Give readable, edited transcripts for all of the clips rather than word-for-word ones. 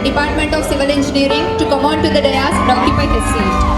Department of Civil Engineering to come on to the dais and occupy his seat.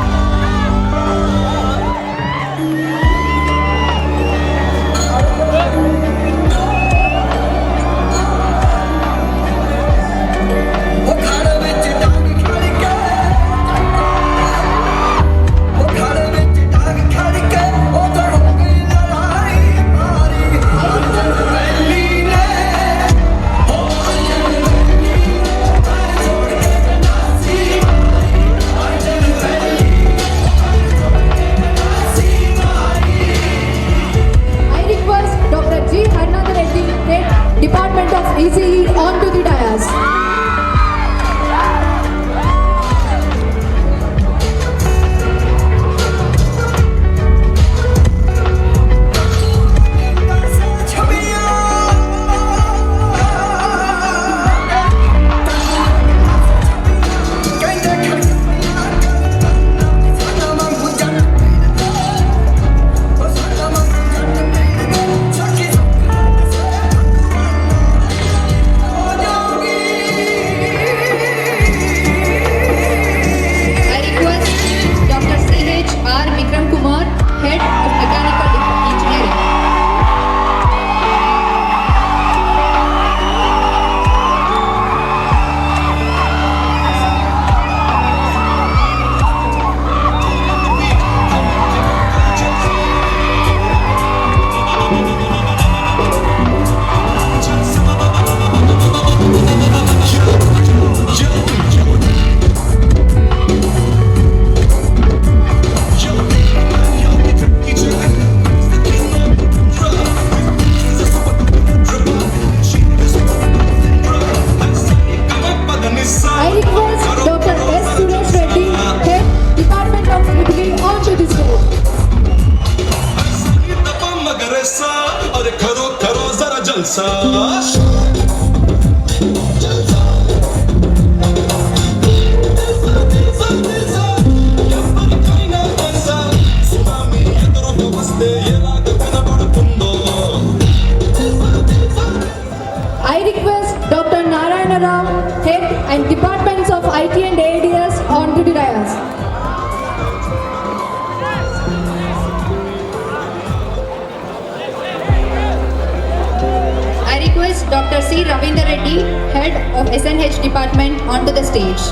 Dr. C. Ravindra Reddy, Head of SNH Department, onto the stage.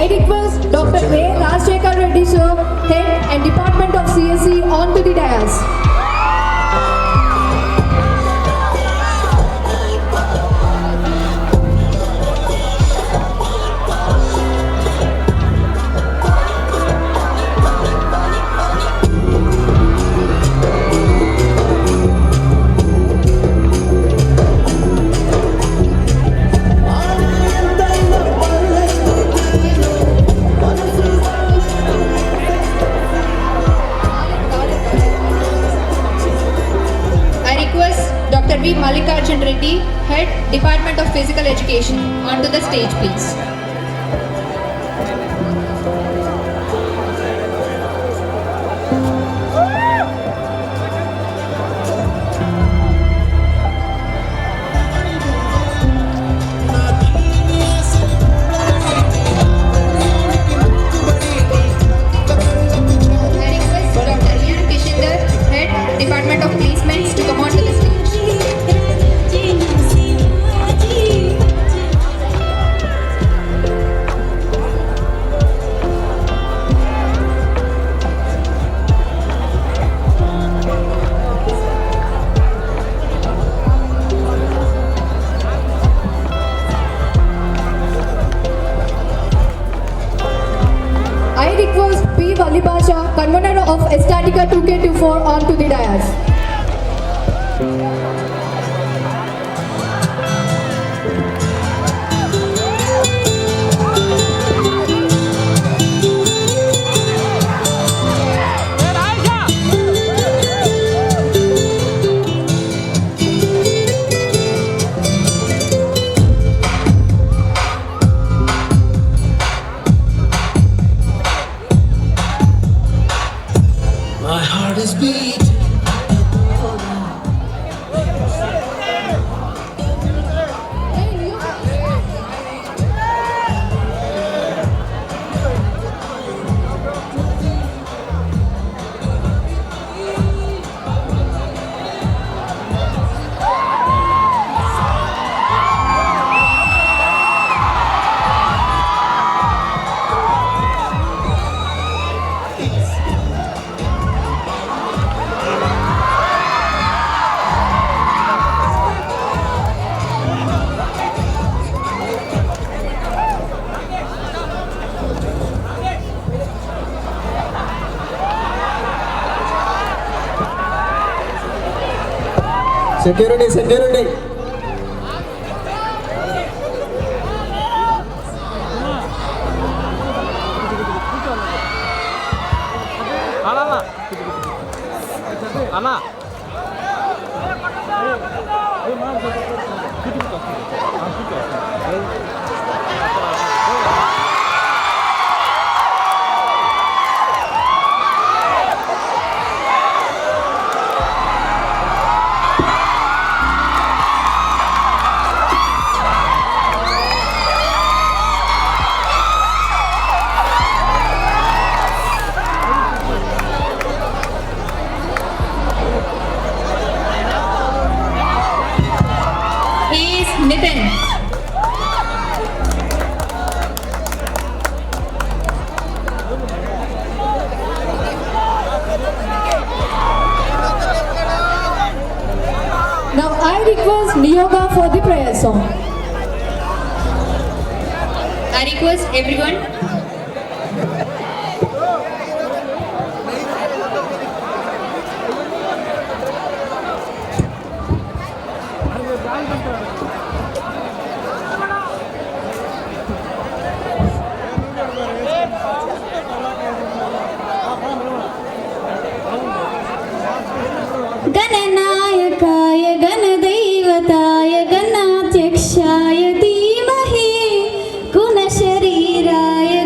I request Dr. A. Rajshekar Reddy sir, Head and Department of CSE, onto the dais. Dr. V. Mallikarjun Reddy, Head, Department of Physical Education, onto the stage, please. I request Dr. Ian Kishinder, Head, Department of Placements, to come onto the stage. I request P. Valibasha, convener of Estatica 2K24, onto the dais. My heart is beating. Security, security. Anna. He is Nitin. Now I request Niyoga for the prayer song. I request everyone. गणनायकाय गणदैवताय गणाध्यक्षाय धीमहि गुणशरीराय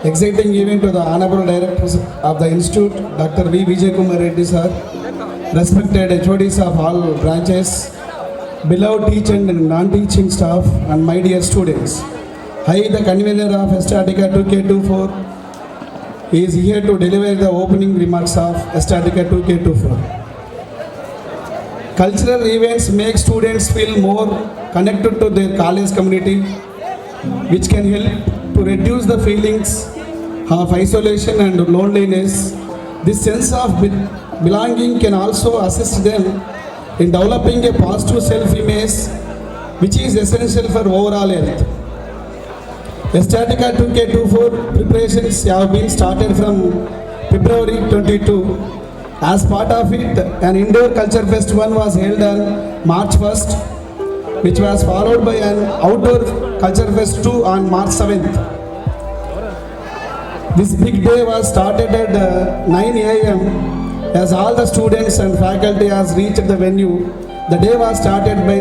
Exciting event to the Honorable Directors of the Institute, Dr. V. Vijay Kumar Reddy sir, respected HODs of all branches, beloved teaching and non-teaching staff, and my dear students. I, the convener of Estatica 2K24, is here to deliver the opening remarks of Estatica 2K24. Cultural events make students feel more connected to their college community, which can help to reduce the feelings of isolation and loneliness. This sense of belonging can also assist them in developing a positive self-image, which is essential for overall health. Estatica 2K24 preparations have been started from February 22. As part of it, an indoor culture fest 1 was held on March 1st, which was followed by an outdoor culture fest 2 on March 7th. This big day was started at 9 a.m. as all the students and faculty has reached the venue. The day was started by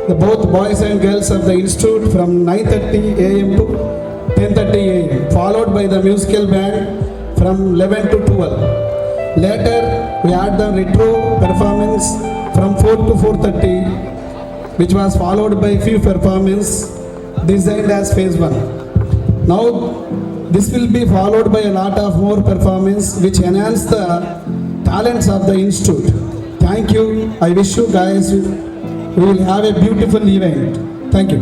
the both boys and girls of the institute from 9:30 a.m. to 10:30 a.m. followed by the musical band from 11 to 12. Later, we had the retro performance from 4 to 4:30, which was followed by few performances designed as phase 1. Now, this will be followed by a lot of more performance which enhance the talents of the institute. Thank you. I wish you guys we will have a beautiful event. Thank you.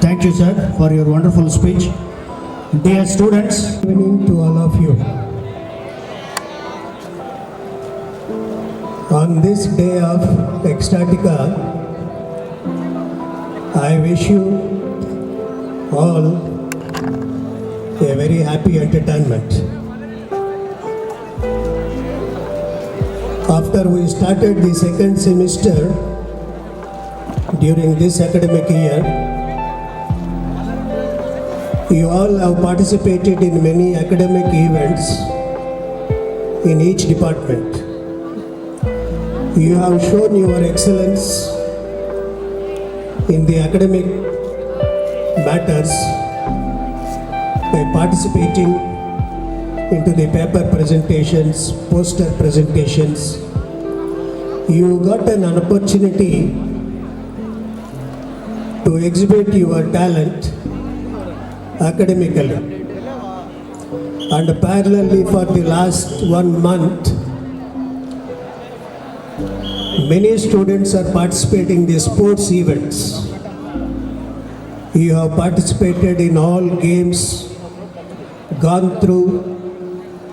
Thank you, sir, for your wonderful speech. Dear students, good evening to all of you. On this day of Ecstatica, I wish you all a very happy entertainment. After we started the second semester during this academic year, you all have participated in many academic events in each department. You have shown your excellence in the academic matters by participating into the paper presentations, poster presentations. You got an opportunity to exhibit your talent academically, and parallelly for the last 1 month many students are participating in the sports events. You have participated in all games, gone through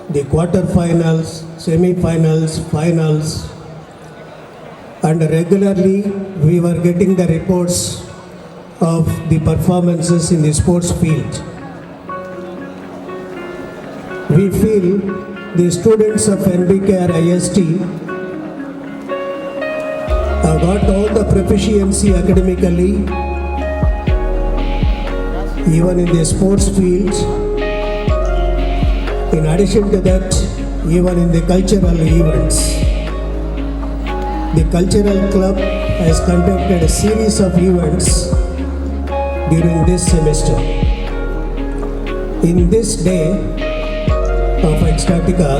the quarterfinals, semi-finals, finals, and regularly we were getting the reports of the performances in the sports field. We feel the students of NBKR IST have got all the proficiency academically, even in the sports field. In addition to that, even in the cultural events. The cultural club has conducted a series of events during this semester. In this day of Ecstatica,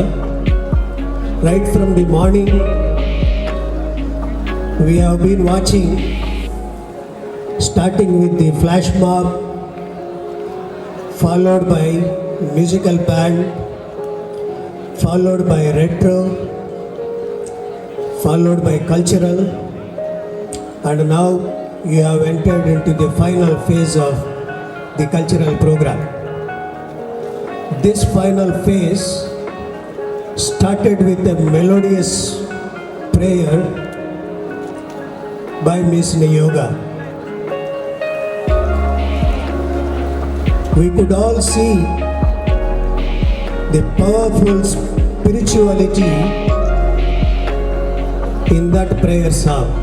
right from the morning, we have been watching, starting with the flash mob, followed by musical band, followed by retro, followed by cultural, and now you have entered into the final phase of the cultural program. This final phase started with a melodious prayer by Miss Niyoga. We could all see the powerful spirituality in that prayer song.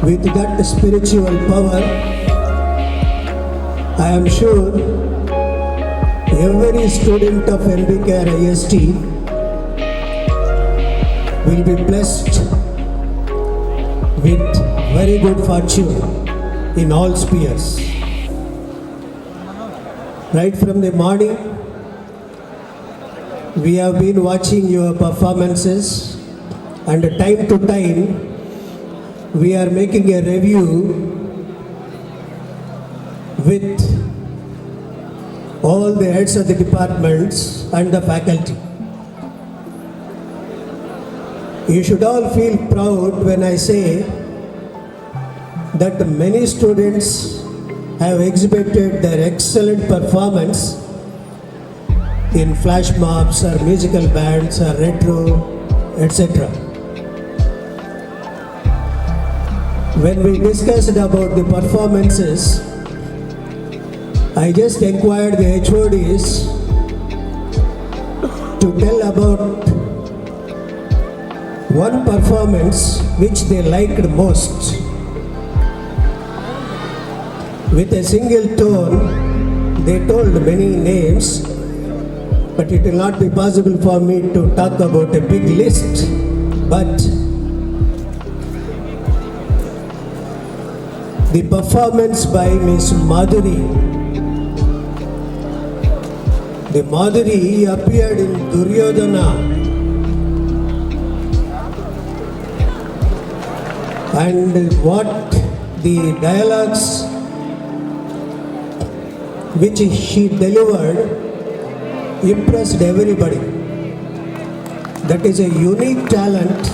With that spiritual power, I am sure every student of NBKR IST will be blessed with very good fortune in all spheres. Right from the morning, we have been watching your performances, and time to time, we are making a review with all the heads of the departments and the faculty. You should all feel proud when I say that many students have exhibited their excellent performance in flash mobs or musical bands or retro, etc. When we discussed about the performances, I just inquired the HODs to tell about one performance which they liked most. With a single tone, they told many names, but it will not be possible for me to talk about a big list. But the performance by Miss Madhuri, the Madhuri appeared in Duryodhana, and what the dialogues which she delivered impressed everybody. That is a unique talent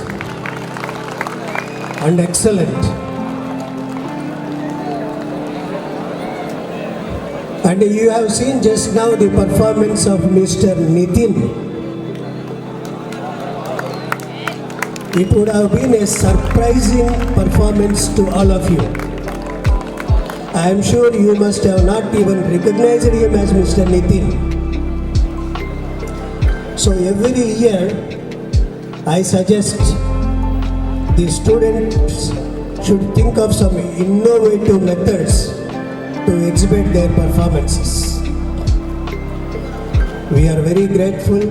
and excellent. And you have seen just now the performance of Mr. Nitin. It would have been a surprising performance to all of you. I am sure you must have not even recognized him as Mr. Nitin. So every year, I suggest the students should think of some innovative methods to exhibit their performances. We are very grateful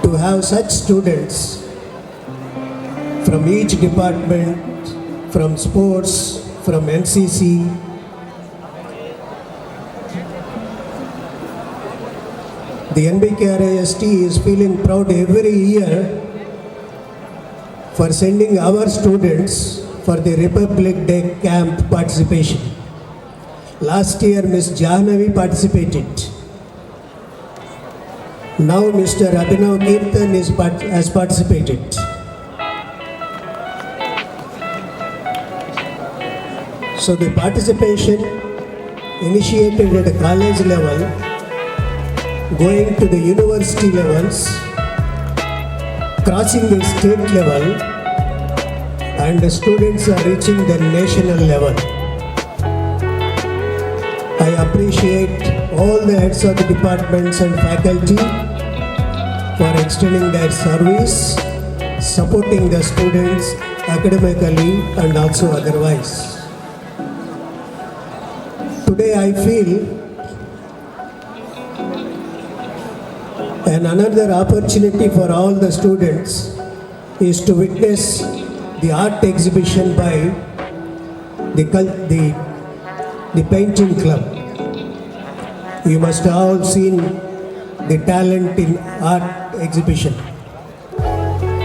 to have such students from each department, from sports, from NCC. The NBKRIST is feeling proud every year for sending our students for the Republic Day camp participation. Last year, Ms. Jahnavi participated. Now, Mr. Abhinav Kirtan has participated. So, the participation initiated at a college level, going to the university levels, crossing the state level, and the students are reaching the national level. I appreciate all the heads of the departments and faculty for extending their service, supporting the students academically and also otherwise. Today I feel another opportunity for all the students is to witness the art exhibition by the painting club. You must have all seen the talent in art exhibition.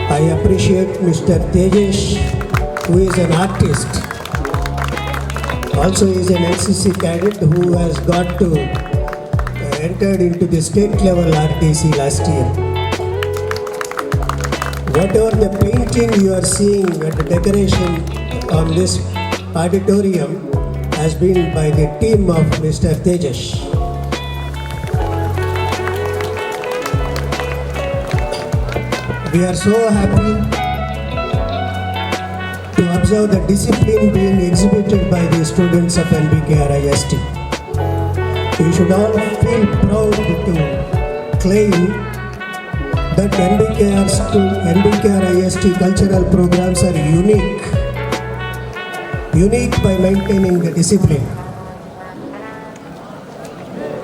I appreciate Mr. Tejesh, who is an artist. Also is an NCC cadet who has got to entered into the state level RTC last year. Whatever the painting you are seeing at the decoration on this auditorium has been by the team of Mr. Tejesh. We are so happy to observe the discipline being exhibited by the students of NBKRIST. You should all feel proud to claim that NBKRIST cultural programs are unique by maintaining the discipline.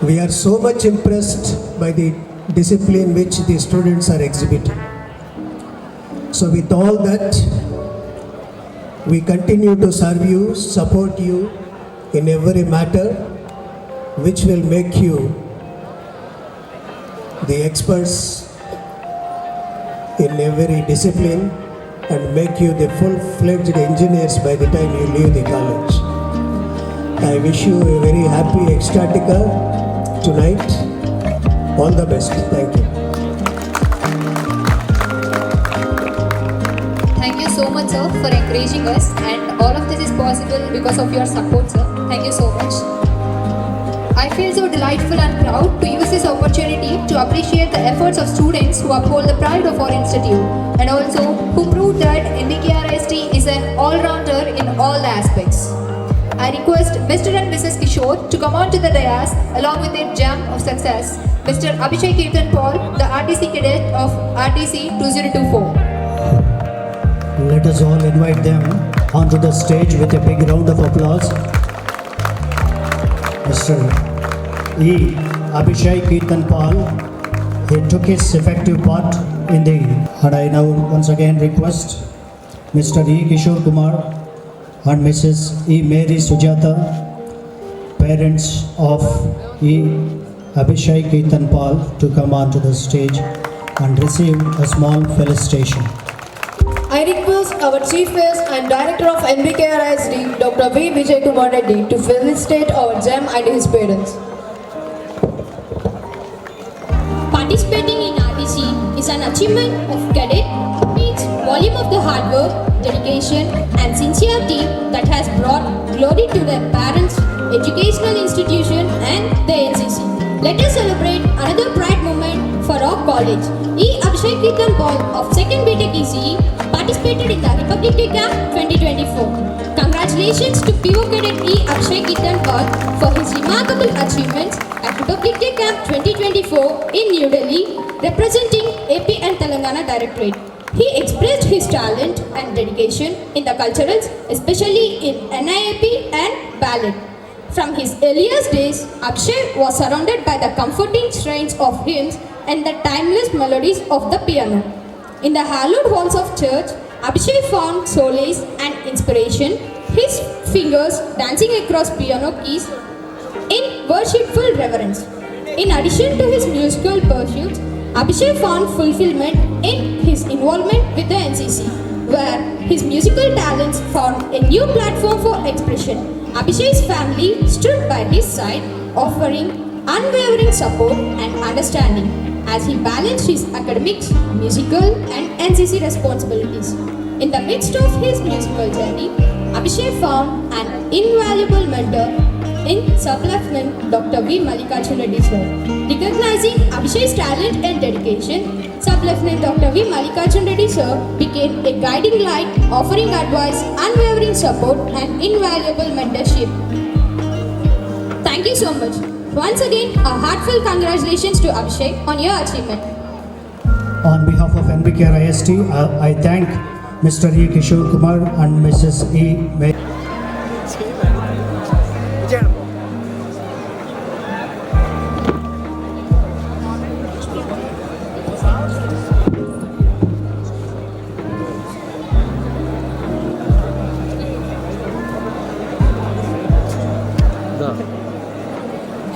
We are so much impressed by the discipline which the students are exhibiting. So with all that, we continue to serve you, support you in every matter which will make you the experts in every discipline and make you the full-fledged engineers by the time you leave the college. I wish you a very happy Extratica tonight. All the best. Thank you. Thank you so much, sir, for encouraging us, and all of this is possible because of your support, sir. Thank you so much. I feel so delightful and proud to use this opportunity to appreciate the efforts of students who uphold the pride of our institute and also who prove that NBKRIST is an all-rounder in all the aspects. I request Mr. and Mrs. Kishore to come on to the dais along with their gem of success, Mr. Abhishek Kirtan Paul, the RTC cadet of RTC 2024. Let us all invite them onto the stage with a big round of applause. Mr. E. Abhishek Kirtan Paul, he took his effective part in the, and I now once again request Mr. E. Kishore Kumar and Mrs. E. Mary Sujata, parents of E. Abhishek Kirtan Paul, to come onto the stage and receive a small felicitation. I request our Chief Guest and Director of NBKRISD, Dr. V. Vijay Kumar Reddy, to felicitate our gem and his parents. Participating in RTC is an achievement of cadet, means volume of the hard work, dedication and sincerity that has brought glory to their parents, educational institution and the NCC. Let us celebrate another pride moment for our college. E. Abhishek Kirtan Paul of 2nd BTech ECE participated in the Republic Day Camp 2024. Congratulations to PO Cadet E. Abhishek Kirtan Paul for his remarkable achievements at Republic Day Camp 2024 in New Delhi, representing AP and Telangana Directorate. He expressed his talent and dedication in the culturals, especially in NIAP and ballet. From his earliest days, Akshay was surrounded by the comforting strains of hymns and the timeless melodies of the piano. In the hallowed halls of church, Abhishek found solace and inspiration, his fingers dancing across piano keys in worshipful reverence. In addition to his musical pursuits, Abhishek found fulfillment in his involvement with the NCC, where his musical talents found a new platform for expression. Abhishek's family stood by his side, offering unwavering support and understanding as he balanced his academics, musical and NCC responsibilities. In the midst of his musical journey, Abhishek found an invaluable mentor in Sub-Lieutenant Dr. V. Mallikarjun Reddy sir. Recognizing Abhishek's talent and dedication, Sub-Lieutenant Dr. V. Mallikarjun Reddy sir became a guiding light, offering advice, unwavering support and invaluable mentorship. Thank you so much. Once again, a heartfelt congratulations to Abhishek on your achievement. On behalf of NBKRIST, I thank Mr. E. Kishore Kumar and Mrs. E. Mary.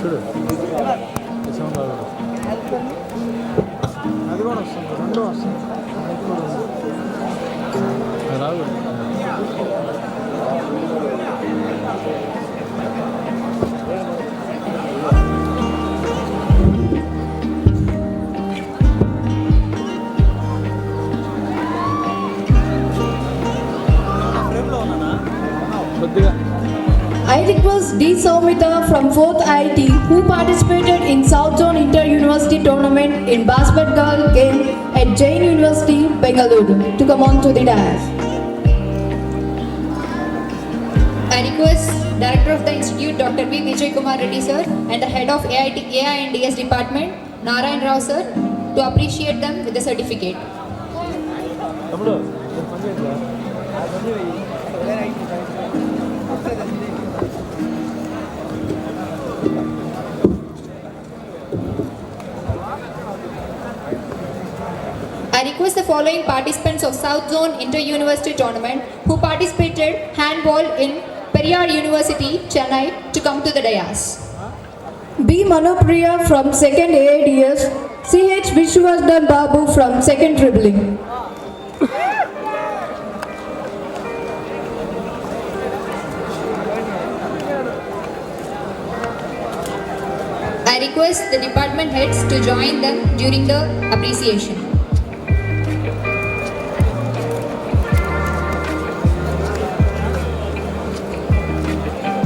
చూడు sound అది కూడా వస్తుంది, రెండు వస్తుంది, అది కూడా ఉంది. రాదు. కొద్దిగా I request D. Soumita from 4th IIT, who participated in South Zone Inter-University Tournament in basketball game at Jain University, Bengaluru, to come on to the dais. I request Director of the Institute, Dr. V. Vijay Kumar Reddy sir, and the Head of AI&DS Department, Narayan Rao sir, to appreciate them with the certificate. తమ్ముడు పని చేయట్లా? I request request the following participants of South Zone Inter-University Tournament who participated handball in Periyar University, Chennai to come to the dais. B. Manopriya from 2nd AIDS, CH Vishwardhan Babu from 2nd Dribbling. I request the department heads to join them during the appreciation.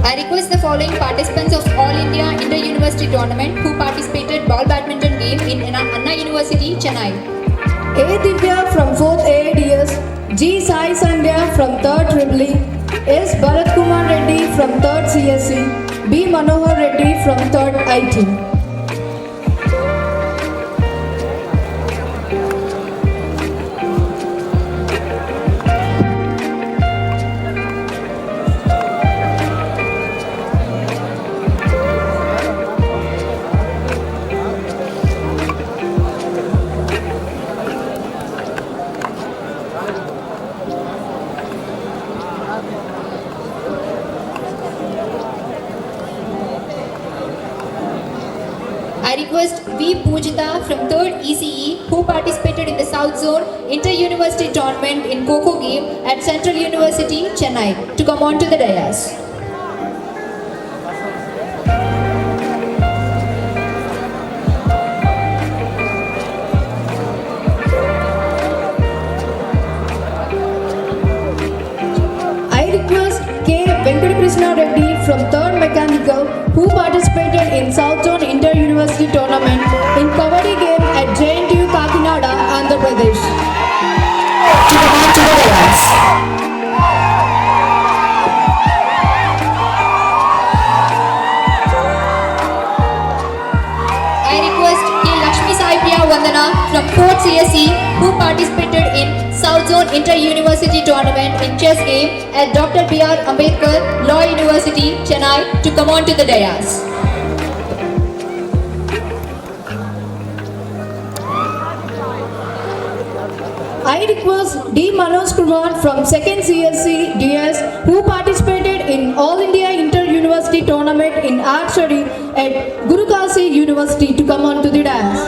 I request the following participants of All India Inter-University Tournament who participated ball badminton game in Anna University, Chennai. A. Divya from 4th AIDS, G. Sai Sandhya from 3rd Dribbling, S. Bharat Kumar Reddy from 3rd CSC, B. Manohar Reddy from 3rd IT. I request V. Pujita from 3rd ECE who participated in the South Zone Inter-University Tournament in Kho game at Central University, Chennai to come on to the dais. I request K. Venkatakrishna Reddy from 3rd Mechanical who participated in South Zone Inter-University Tournament in Kabaddi game at JNTU Kakinada, Andhra Pradesh. To come on to the dais. I request K. Lakshmi Sai Priya Vandana from 4th CSE who participated in South Zone Inter-University Tournament in chess game at Dr. B.R. Ambedkar Law University, Chennai to come on to the dais. I request D. Manoj Kumar from 2nd CSC DS who participated in All India Inter-University Tournament in Archery at Guru Kasi University to come on to the dais.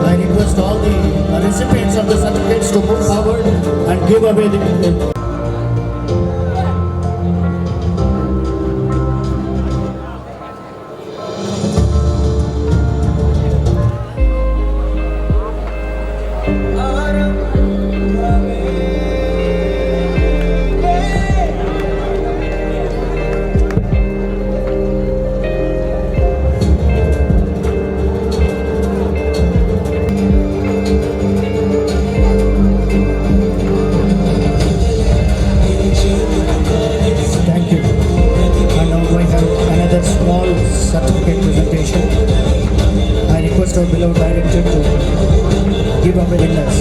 I request all the recipients of the certificates to move forward and give away the Thank you. And now we have another small certificate presentation. I request our beloved director to give away the winners.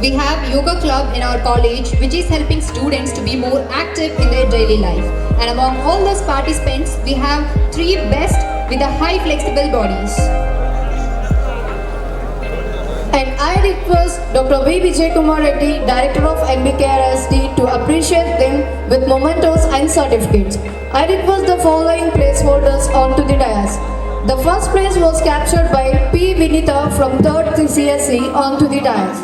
We have yoga club in our college which is helping students to be more active in their daily life. And among all those participants, we have 3 best with the high flexible bodies. And I request Dr. V. Vijay Kumar Reddy, Director of MBKRSD, to appreciate them with mementos and certificates. I request the following placeholders onto the dais. The first place was captured by P. Vinita from 3rd CSE onto the dais.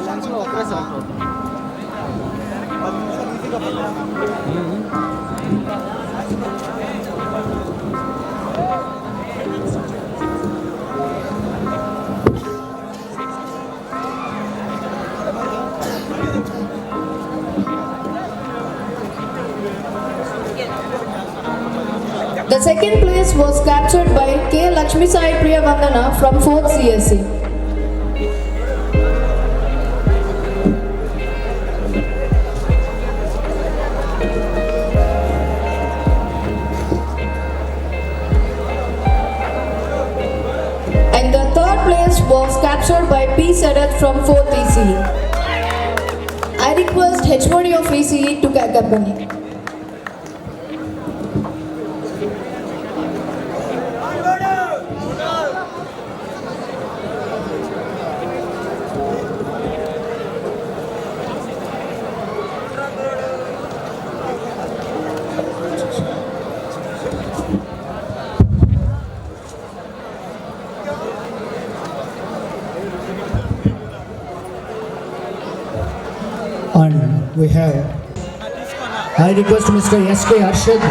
The second place was captured by K. Lakshmi Sai Priya Vandana from 4th CSE. sponsored by P. Sarath from 4th ECE. I request HOD of ECE to accompany. And we have, I request Mr. S.K. Arshad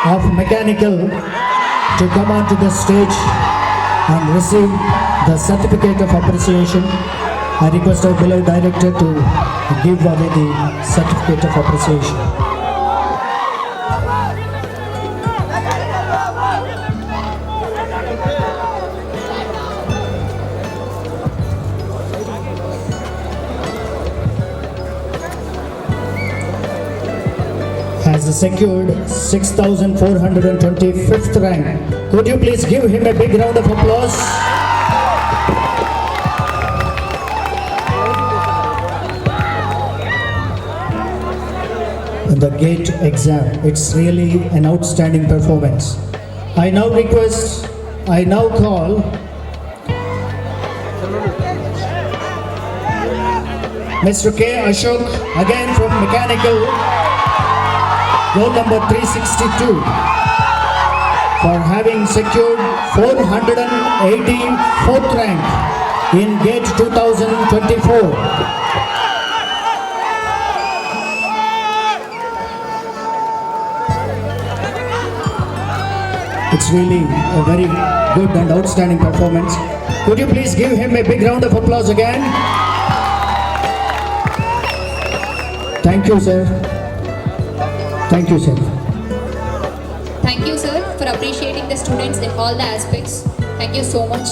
of Mechanical to come onto the stage and receive the certificate of appreciation. I request our beloved director to give away the certificate of appreciation. Has secured 6,425th rank. Could you please give him a big round of applause? The GATE exam, it's really an outstanding performance. I now call Mr. K. Ashok, again from Mechanical, roll number 362, for having secured 484th rank in GATE 2024. It's really a very good and outstanding performance. Could you please give him a big round of applause again? Thank you, sir. Thank you, sir. Thank you, sir, for appreciating the students in all the aspects. Thank you so much.